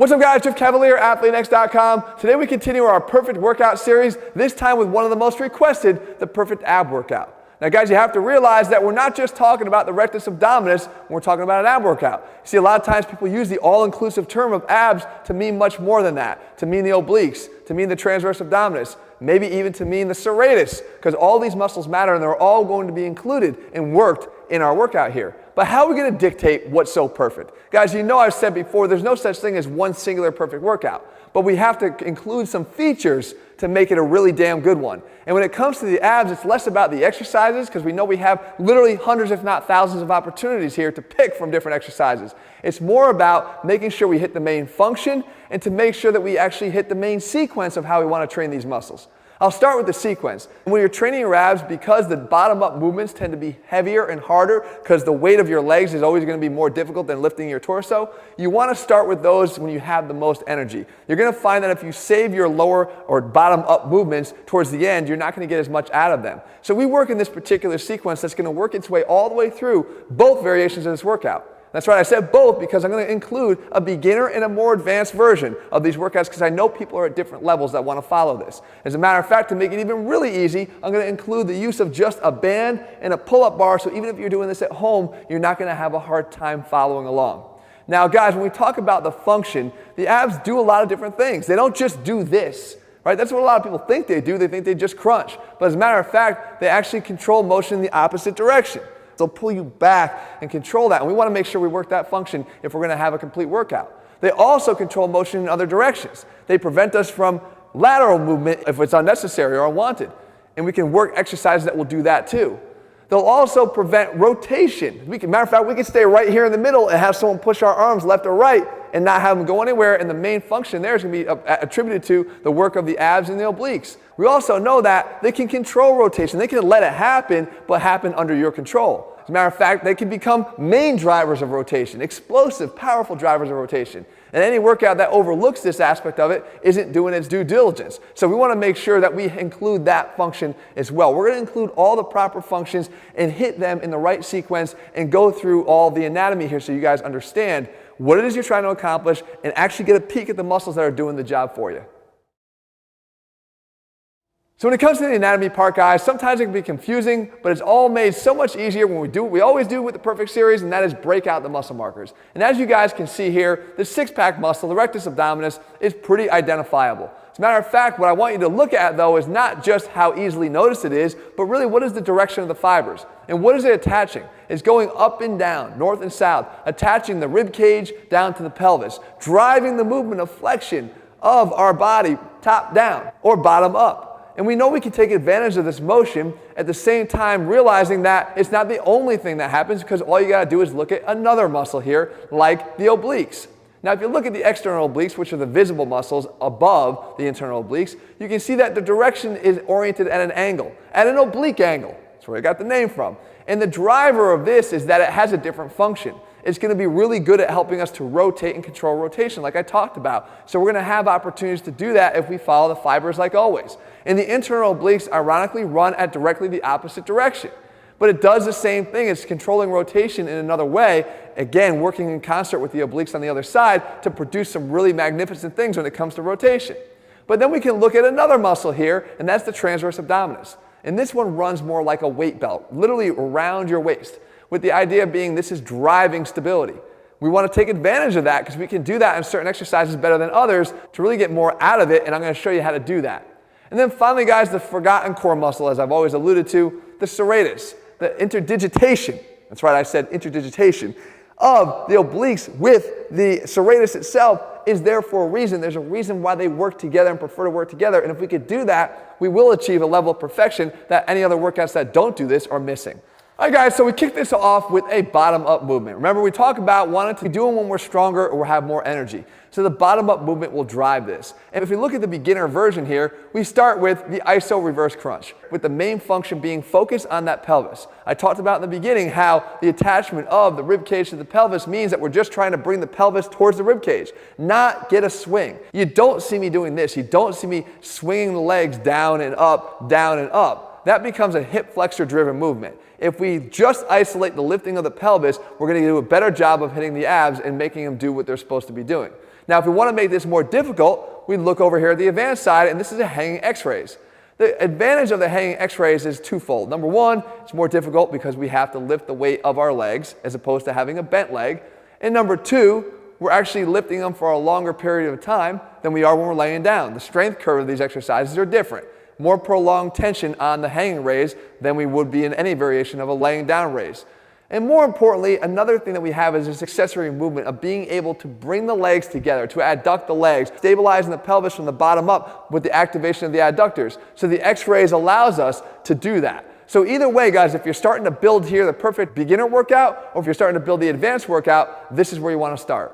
What's up guys, Jeff Cavaliere, AthleteNext.com. Today we continue our perfect workout series, this time with one of the most requested, the perfect ab workout. Now guys, you have to realize that we're not just talking about the rectus abdominis when we're talking about an ab workout. You see, a lot of times people use the all-inclusive term of abs to mean much more than that, to mean the obliques, to mean the transverse abdominis, maybe even to mean the serratus, because all these muscles matter and they're all going to be included and worked in our workout here. But how are we going to dictate what's so perfect? Guys, you know I've said before, there's no such thing as one singular perfect workout. But we have to include some features to make it a really damn good one. And when it comes to the abs, it's less about the exercises, because we know we have literally hundreds, if not thousands, of opportunities here to pick from different exercises. It's more about making sure we hit the main function and to make sure that we actually hit the main sequence of how we want to train these muscles. I'll start with the sequence. When you're training your abs, because the bottom-up movements tend to be heavier and harder because the weight of your legs is always going to be more difficult than lifting your torso, you want to start with those when you have the most energy. You're going to find that if you save your lower or bottom-up movements towards the end, you're not going to get as much out of them. So we work in this particular sequence that's going to work its way all the way through both variations of this workout. That's right, I said both because I'm going to include a beginner and a more advanced version of these workouts because I know people are at different levels that want to follow this. As a matter of fact, to make it even really easy, I'm going to include the use of just a band and a pull-up bar, so even if you're doing this at home, you're not going to have a hard time following along. Now guys, when we talk about the function, the abs do a lot of different things. They don't just do this. Right? That's what a lot of people think they do. They think they just crunch. But as a matter of fact, they actually control motion in the opposite direction. They'll pull you back and control that. And we want to make sure we work that function if we're going to have a complete workout. They also control motion in other directions. They prevent us from lateral movement if it's unnecessary or unwanted. And we can work exercises that will do that too. They'll also prevent rotation. Matter of fact, we can stay right here in the middle and have someone push our arms left or right and not have them go anywhere, and the main function there is going to be attributed to the work of the abs and the obliques. We also know that they can control rotation. They can let it happen, but happen under your control. As a matter of fact, they can become main drivers of rotation, explosive, powerful drivers of rotation. And any workout that overlooks this aspect of it isn't doing its due diligence. So we want to make sure that we include that function as well. We're going to include all the proper functions and hit them in the right sequence and go through all the anatomy here so you guys understand what it is you're trying to accomplish and actually get a peek at the muscles that are doing the job for you. So when it comes to the anatomy part, guys, sometimes it can be confusing, but it's all made so much easier when we do what we always do with the Perfect Series, and that is break out the muscle markers. And as you guys can see here, the six-pack muscle, the rectus abdominis, is pretty identifiable. As a matter of fact, what I want you to look at, though, is not just how easily noticed it is, but really what is the direction of the fibers. And what is it attaching? It's going up and down, north and south, attaching the rib cage down to the pelvis, driving the movement of flexion of our body top down or bottom up. And we know we can take advantage of this motion at the same time realizing that it's not the only thing that happens, because all you got to do is look at another muscle here, like the obliques. Now, if you look at the external obliques, which are the visible muscles above the internal obliques, you can see that the direction is oriented at an angle, at an oblique angle. That's where I got the name from. And the driver of this is that it has a different function. It's going to be really good at helping us to rotate and control rotation like I talked about. So we're going to have opportunities to do that if we follow the fibers like always. And the internal obliques ironically run at directly the opposite direction. But it does the same thing. It's controlling rotation in another way, again, working in concert with the obliques on the other side to produce some really magnificent things when it comes to rotation. But then we can look at another muscle here, and that's the transverse abdominis. And this one runs more like a weight belt, literally around your waist, with the idea being this is driving stability. We want to take advantage of that because we can do that in certain exercises better than others to really get more out of it, and I'm going to show you how to do that. And then finally, guys, the forgotten core muscle, as I've always alluded to, the serratus, the interdigitation, that's right, I said interdigitation, of the obliques with the serratus itself is there for a reason. There's a reason why they work together and prefer to work together, and if we could do that, we will achieve a level of perfection that any other workouts that don't do this are missing. All right, guys, so we kick this off with a bottom-up movement. Remember, we talk about wanting to do them when we're stronger or have more energy. So the bottom-up movement will drive this. And if we look at the beginner version here, we start with the iso reverse crunch, with the main function being focused on that pelvis. I talked about in the beginning how the attachment of the rib cage to the pelvis means that we're just trying to bring the pelvis towards the rib cage, not get a swing. You don't see me doing this. You don't see me swinging the legs down and up, down and up. That becomes a hip flexor driven movement. If we just isolate the lifting of the pelvis, we're going to do a better job of hitting the abs and making them do what they're supposed to be doing. Now, if we want to make this more difficult, we look over here at the advanced side, and this is a hanging x-rays. The advantage of the hanging x-rays is twofold. Number one, it's more difficult because we have to lift the weight of our legs as opposed to having a bent leg. And number two, we're actually lifting them for a longer period of time than we are when we're laying down. The strength curve of these exercises are different. More prolonged tension on the hanging raise than we would be in any variation of a laying down raise. And more importantly, another thing that we have is this accessory movement of being able to bring the legs together, to adduct the legs, stabilizing the pelvis from the bottom up with the activation of the adductors. So the X-rays allows us to do that. So either way, guys, if you're starting to build here the perfect beginner workout, or if you're starting to build the advanced workout, this is where you want to start.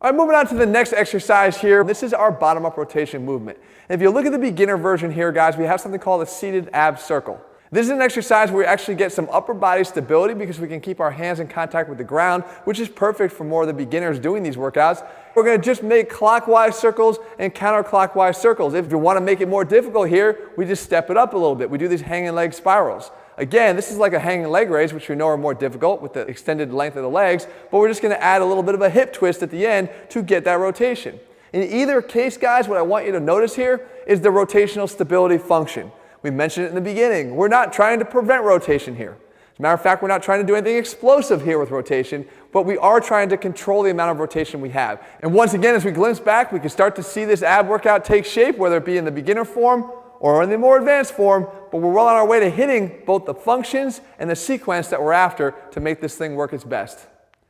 All right, moving on to the next exercise here. This is our bottom-up rotation movement. And if you look at the beginner version here, guys, we have something called a seated ab circle. This is an exercise where we actually get some upper body stability because we can keep our hands in contact with the ground, which is perfect for more of the beginners doing these workouts. We're going to just make clockwise circles and counterclockwise circles. If you want to make it more difficult here, we just step it up a little bit. We do these hanging leg spirals. Again, this is like a hanging leg raise, which we know are more difficult with the extended length of the legs, but we're just going to add a little bit of a hip twist at the end to get that rotation. In either case, guys, what I want you to notice here is the rotational stability function. We mentioned it in the beginning. We're not trying to prevent rotation here. As a matter of fact, we're not trying to do anything explosive here with rotation, but we are trying to control the amount of rotation we have. And once again, as we glimpse back, we can start to see this ab workout take shape, whether it be in the beginner form or in the more advanced form, but we're well on our way to hitting both the functions and the sequence that we're after to make this thing work its best.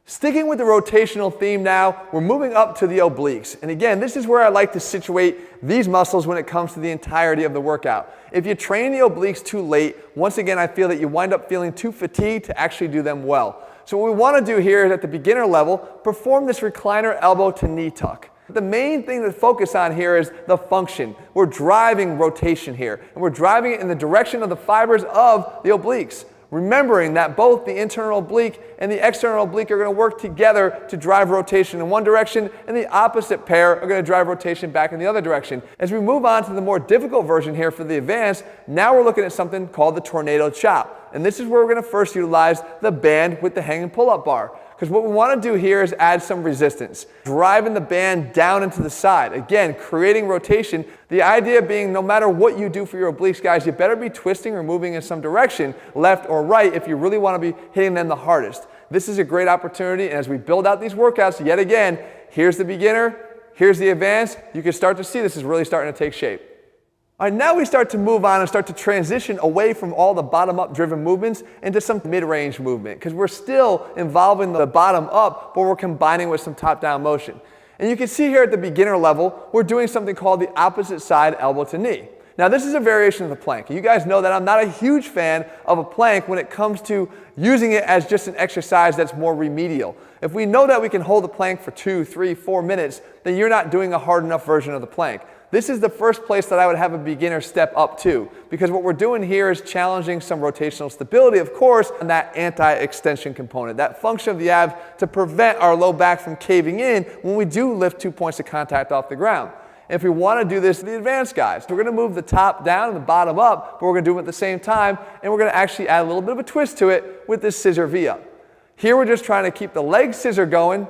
Sticking with the rotational theme now, we're moving up to the obliques. And again, this is where I like to situate these muscles when it comes to the entirety of the workout. If you train the obliques too late, once again, I feel that you wind up feeling too fatigued to actually do them well. So what we want to do here is at the beginner level, perform this recliner elbow to knee tuck. The main thing to focus on here is the function. We're driving rotation here, and we're driving it in the direction of the fibers of the obliques. Remembering that both the internal oblique and the external oblique are going to work together to drive rotation in one direction, and the opposite pair are going to drive rotation back in the other direction. As we move on to the more difficult version here for the advanced, now we're looking at something called the tornado chop. And this is where we're going to first utilize the band with the hanging pull-up bar. Because what we want to do here is add some resistance, driving the band down into the side. Again, creating rotation. The idea being no matter what you do for your obliques, guys, you better be twisting or moving in some direction, left or right, if you really want to be hitting them the hardest. This is a great opportunity, and as we build out these workouts, yet again, here's the beginner, here's the advanced. You can start to see this is really starting to take shape. All right, now we start to move on and start to transition away from all the bottom-up driven movements into some mid-range movement, because we're still involving the bottom-up, but we're combining with some top-down motion. And you can see here at the beginner level, we're doing something called the opposite side elbow to knee. Now this is a variation of the plank. You guys know that I'm not a huge fan of a plank when it comes to using it as just an exercise that's more remedial. If we know that we can hold the plank for 2, 3, 4 minutes, then you're not doing a hard enough version of the plank. This is the first place that I would have a beginner step up to, because what we're doing here is challenging some rotational stability, of course, and that anti-extension component, that function of the abs to prevent our low back from caving in when we do lift 2 points of contact off the ground. And if we want to do this to the advanced guys, we're going to move the top down and the bottom up, but we're going to do them at the same time, and we're going to actually add a little bit of a twist to it with this scissor V-up. Here we're just trying to keep the leg scissor going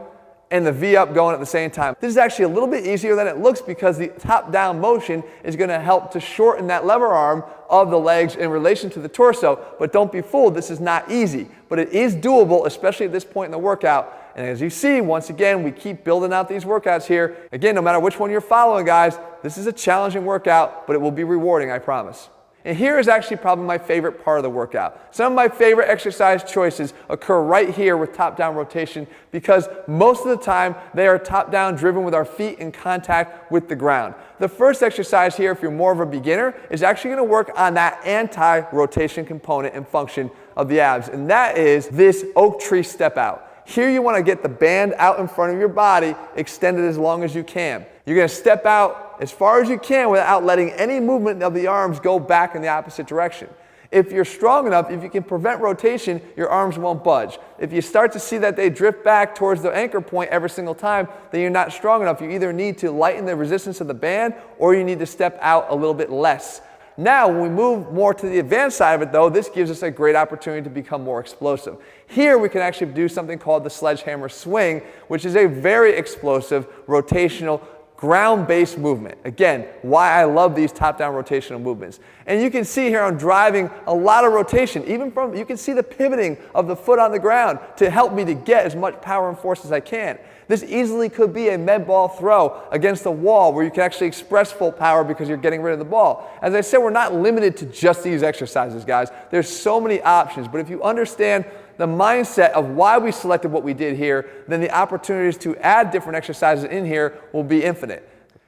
and the V-up going at the same time. This is actually a little bit easier than it looks because the top-down motion is going to help to shorten that lever arm of the legs in relation to the torso. But don't be fooled, this is not easy. But it is doable, especially at this point in the workout. And as you see, once again, we keep building out these workouts here. Again, no matter which one you're following, guys, this is a challenging workout, but it will be rewarding, I promise. And here is actually probably my favorite part of the workout. Some of my favorite exercise choices occur right here with top-down rotation because most of the time they are top-down driven with our feet in contact with the ground. The first exercise here, if you're more of a beginner, is actually going to work on that anti-rotation component and function of the abs, and that is this oak tree step out. Here you want to get the band out in front of your body, extended as long as you can. You're going to step out as far as you can without letting any movement of the arms go back in the opposite direction. If you're strong enough, if you can prevent rotation, your arms won't budge. If you start to see that they drift back towards the anchor point every single time, then you're not strong enough. You either need to lighten the resistance of the band or you need to step out a little bit less. Now, when we move more to the advanced side of it, though, this gives us a great opportunity to become more explosive. Here, we can actually do something called the sledgehammer swing, which is a very explosive, rotational, ground-based movement. Again, why I love these top-down rotational movements. And you can see here I'm driving a lot of rotation, even from, you can see the pivoting of the foot on the ground to help me to get as much power and force as I can. This easily could be a med ball throw against the wall where you can actually express full power because you're getting rid of the ball. As I said, we're not limited to just these exercises, guys. There's so many options, but if you understand the mindset of why we selected what we did here, then the opportunities to add different exercises in here will be infinite.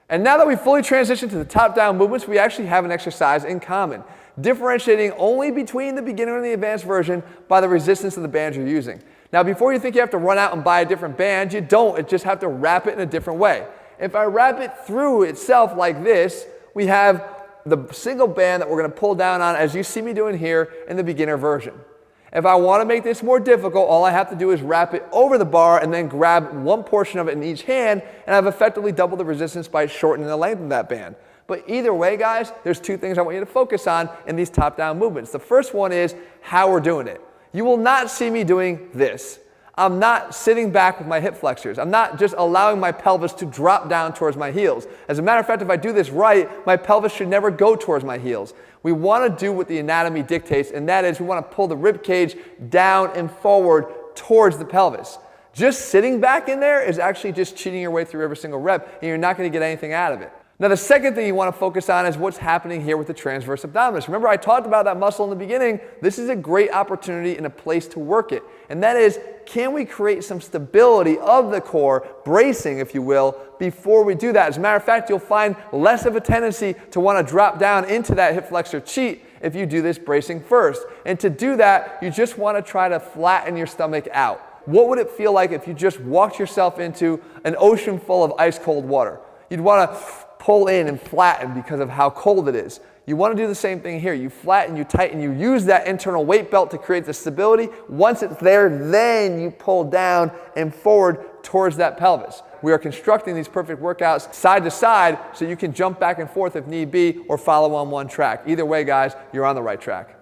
And now that we've fully transitioned to the top-down movements, we actually have an exercise in common, differentiating only between the beginner and the advanced version by the resistance of the band you're using. Now, before you think you have to run out and buy a different band, you don't. You just have to wrap it in a different way. If I wrap it through itself like this, we have the single band that we're going to pull down on, as you see me doing here in the beginner version. If I want to make this more difficult, all I have to do is wrap it over the bar and then grab one portion of it in each hand, and I've effectively doubled the resistance by shortening the length of that band. But either way, guys, there's two things I want you to focus on in these top-down movements. The first one is how we're doing it. You will not see me doing this. I'm not sitting back with my hip flexors. I'm not just allowing my pelvis to drop down towards my heels. As a matter of fact, if I do this right, my pelvis should never go towards my heels. We want to do what the anatomy dictates, and that is we want to pull the rib cage down and forward towards the pelvis. Just sitting back in there is actually just cheating your way through every single rep, and you're not going to get anything out of it. Now, the second thing you want to focus on is what's happening here with the transverse abdominis. Remember, I talked about that muscle in the beginning. This is a great opportunity and a place to work it. And that is, can we create some stability of the core, bracing, if you will, before we do that? As a matter of fact, you'll find less of a tendency to want to drop down into that hip flexor cheat if you do this bracing first. And to do that, you just want to try to flatten your stomach out. What would it feel like if you just walked yourself into an ocean full of ice cold water? You'd want to pull in and flatten because of how cold it is. You want to do the same thing here. You flatten, you tighten, you use that internal weight belt to create the stability. Once it's there, then you pull down and forward towards that pelvis. We are constructing these perfect workouts side to side so you can jump back and forth if need be or follow on one track. Either way, guys, you're on the right track.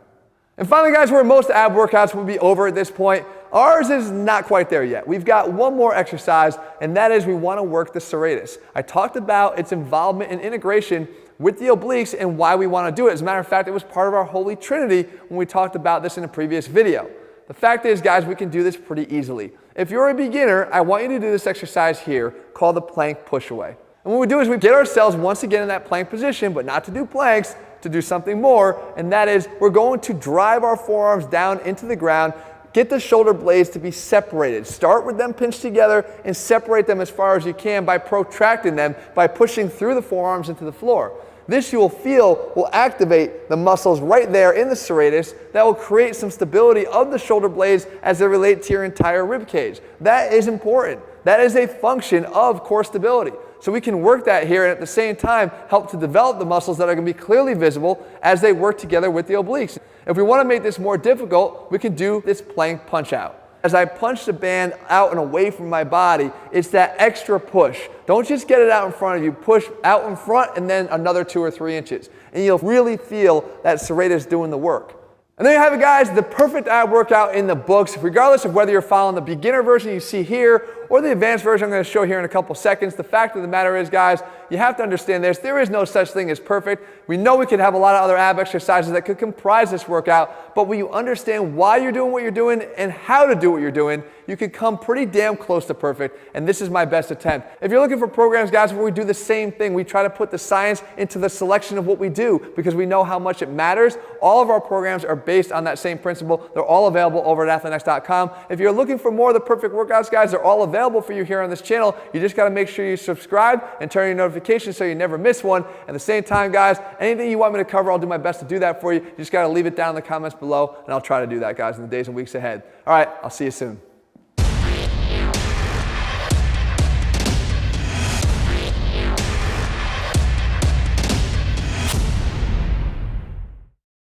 And finally, guys, where most ab workouts will be over at this point, ours is not quite there yet. We've got one more exercise, and that is we want to work the serratus. I talked about its involvement and integration with the obliques and why we want to do it. As a matter of fact, it was part of our holy trinity when we talked about this in a previous video. The fact is, guys, we can do this pretty easily. If you're a beginner, I want you to do this exercise here called the plank push-away. And what we do is we get ourselves once again in that plank position, but not to do planks, to do something more, and that is we're going to drive our forearms down into the ground, get the shoulder blades to be separated. Start with them pinched together and separate them as far as you can by protracting them, by pushing through the forearms into the floor. This you will feel will activate the muscles right there in the serratus that will create some stability of the shoulder blades as they relate to your entire rib cage. That is important. That is a function of core stability. So we can work that here and at the same time help to develop the muscles that are going to be clearly visible as they work together with the obliques. If we want to make this more difficult, we can do this plank punch out. As I punch the band out and away from my body, it's that extra push. Don't just get it out in front of you. Push out in front and then another 2 or 3 inches. And you'll really feel that serratus doing the work. And there you have it, guys, the perfect ab workout in the books, regardless of whether you're following the beginner version you see here or the advanced version I'm going to show here in a couple seconds. The fact of the matter is, guys, you have to understand this. There is no such thing as perfect. We know we could have a lot of other ab exercises that could comprise this workout, but when you understand why you're doing what you're doing and how to do what you're doing, you can come pretty damn close to perfect, and this is my best attempt. If you're looking for programs, guys, where we do the same thing, we try to put the science into the selection of what we do because we know how much it matters. All of our programs are based on that same principle. They're all available over at athleanx.com. If you're looking for more of the perfect workouts, guys, they're all available for you here on this channel. You just got to make sure you subscribe and turn your notifications so you never miss one. At the same time, guys, anything you want me to cover, I'll do my best to do that for you. You just got to leave it down in the comments below, and I'll try to do that, guys, in the days and weeks ahead. All right, I'll see you soon.